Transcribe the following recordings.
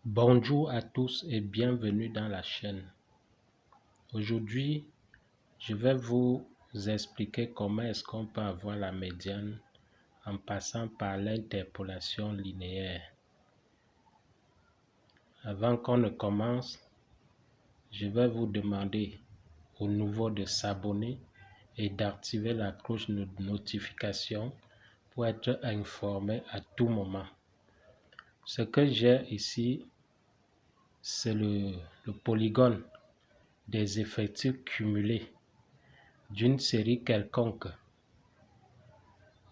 Bonjour à tous et bienvenue dans la chaîne. Aujourd'hui, je vais vous expliquer comment est-ce qu'on peut avoir la médiane en passant par l'interpolation linéaire. Avant qu'on ne commence, je vais vous demander aux nouveaux de s'abonner et d'activer la cloche de notification pour être informé à tout moment. Ce que j'ai ici, c'est le polygone des effectifs cumulés d'une série quelconque.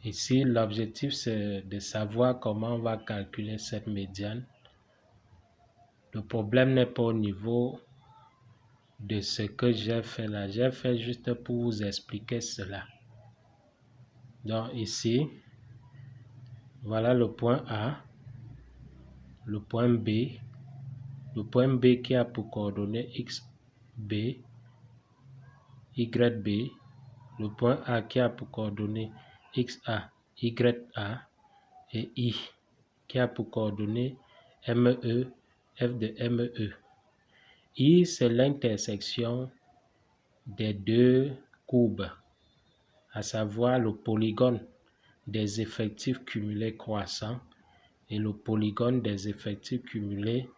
Ici, l'objectif, c'est de savoir comment on va calculer cette médiane. Le problème n'est pas au niveau de ce que j'ai fait là. J'ai fait juste pour vous expliquer cela. Donc ici, voilà le point A, le point B qui a pour coordonnées X, B, Y, B, le point A qui a pour coordonnées XA, YA et I qui a pour coordonnées ME, F de ME. I, c'est l'intersection des deux courbes, à savoir le polygone des effectifs cumulés croissants et le polygone des effectifs cumulés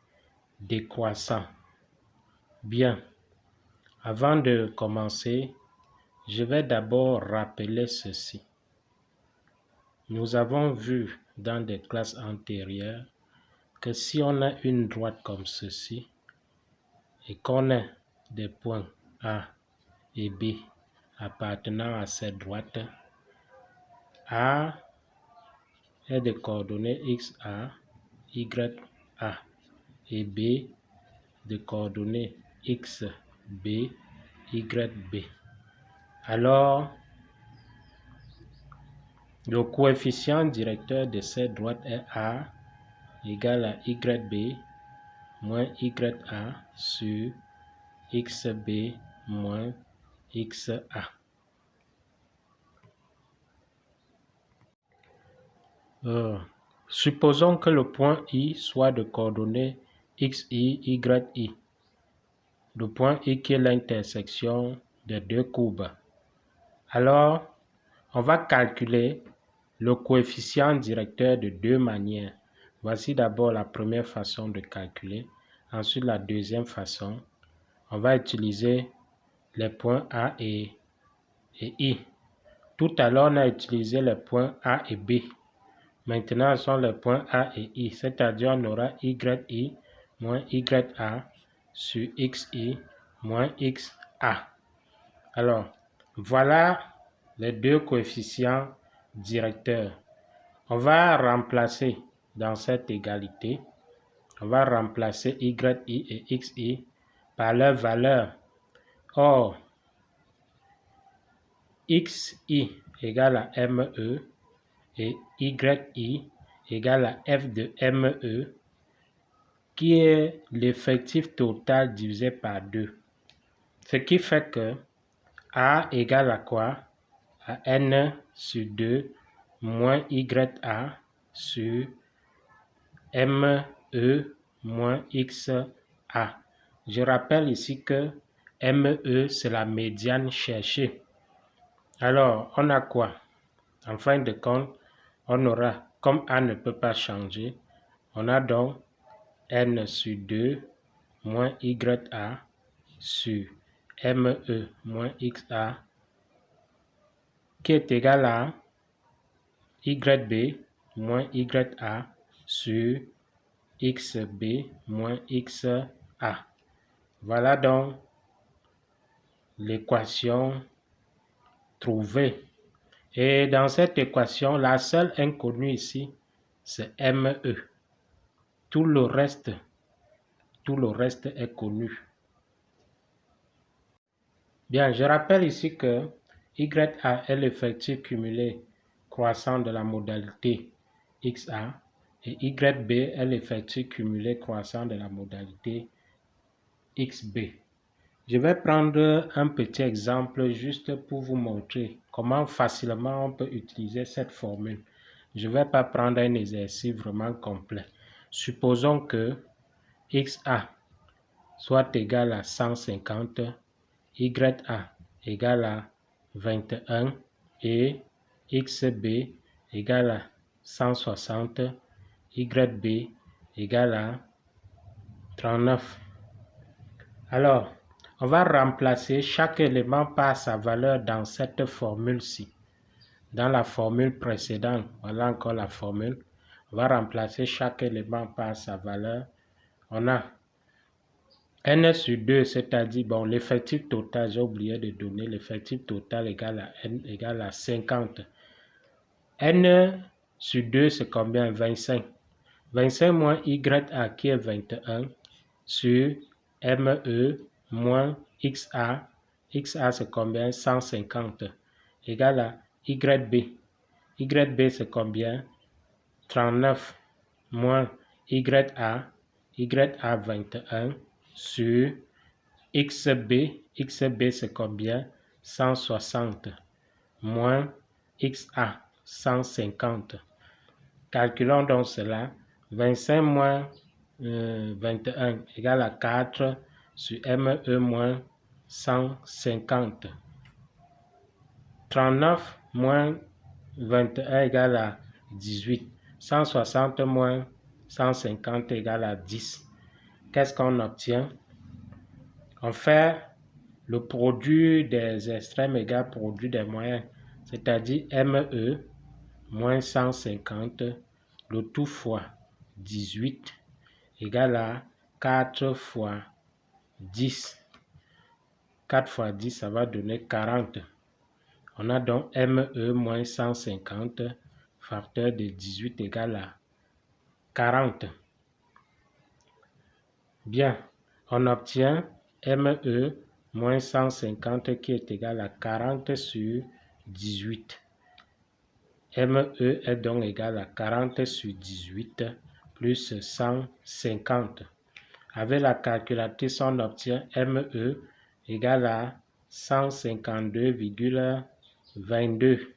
décroissants. Bien, avant de commencer, je vais d'abord rappeler ceci. Nous avons vu dans des classes antérieures que si on a une droite comme ceci et qu'on a des points A et B appartenant à cette droite, A est de coordonnées XA, YA et B de coordonnées XB, YB. Alors, le coefficient directeur de cette droite est A égale à YB moins YA sur XB moins XA. Supposons que le point I soit de coordonnées XI, YI. Le point I qui est l'intersection des deux courbes. Alors, on va calculer le coefficient directeur de deux manières. Voici d'abord la première façon de calculer. Ensuite, la deuxième façon, on va utiliser les points A et I. Tout à l'heure, on a utilisé les points A et B. Maintenant, ce sont les points A et I, c'est-à-dire on aura YI moins YA sur XI moins XA. Alors, voilà les deux coefficients directeurs. On va remplacer dans cette égalité, on va remplacer YI et XI par leur valeur. Or, XI égale à ME et YI égale à F de ME, qui est l'effectif total divisé par 2. Ce qui fait que A égale à quoi? À N sur 2 moins YA sur ME moins XA. Je rappelle ici que ME, c'est la médiane cherchée. Alors, on a quoi? En fin de compte, on aura, comme A ne peut pas changer, on a donc N sur 2 moins YA sur ME moins XA qui est égal à YB moins YA sur XB moins XA. Voilà donc l'équation trouvée. Et dans cette équation, la seule inconnue ici, c'est ME. Tout le reste est connu. Bien, je rappelle ici que YA est l'effectif cumulé croissant de la modalité XA et YB est l'effectif cumulé croissant de la modalité XB. Je vais prendre un petit exemple juste pour vous montrer comment facilement on peut utiliser cette formule. Je ne vais pas prendre un exercice vraiment complet. Supposons que XA soit égal à 150, YA égal à 21 et XB égal à 160, YB égal à 39. Alors, on va remplacer chaque élément par sa valeur dans cette formule-ci. Dans la formule précédente, voilà encore la formule. On va remplacer chaque élément par sa valeur. On a n sur 2, c'est-à-dire, bon, l'effectif total, j'ai oublié de donner, l'effectif total égal à n égale à 50. N sur 2, c'est combien? 25. 25 moins YA qui est 21 sur ME moins XA. XA, c'est combien? 150. Égal à YB. YB, c'est combien? 39 moins YA. YA, 21 sur XB. XB, c'est combien? 160 moins XA. 150. Calculons donc cela. 25 moins 21 égale à 4 sur ME moins 150. 39 moins 21 égale à 18. 160 moins 150 égale à 10. Qu'est-ce qu'on obtient? On fait le produit des extrêmes égale produit des moyens, c'est-à-dire ME moins 150, le tout fois 18 égale à 4 fois 10. 4 fois 10, ça va donner 40. On a donc ME moins 150, facteur de 18 égale à 40. Bien, on obtient ME moins 150 qui est égal à 40 sur 18. ME est donc égal à 40 sur 18 plus 150. Avec la calculatrice, on obtient ME égale à 152,22.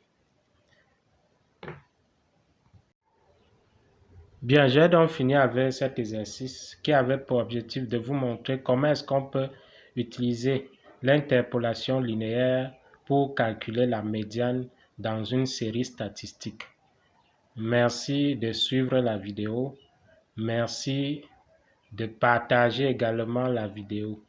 Bien, j'ai donc fini avec cet exercice qui avait pour objectif de vous montrer comment est-ce qu'on peut utiliser l'interpolation linéaire pour calculer la médiane dans une série statistique. Merci de suivre la vidéo. Merci de partager également la vidéo.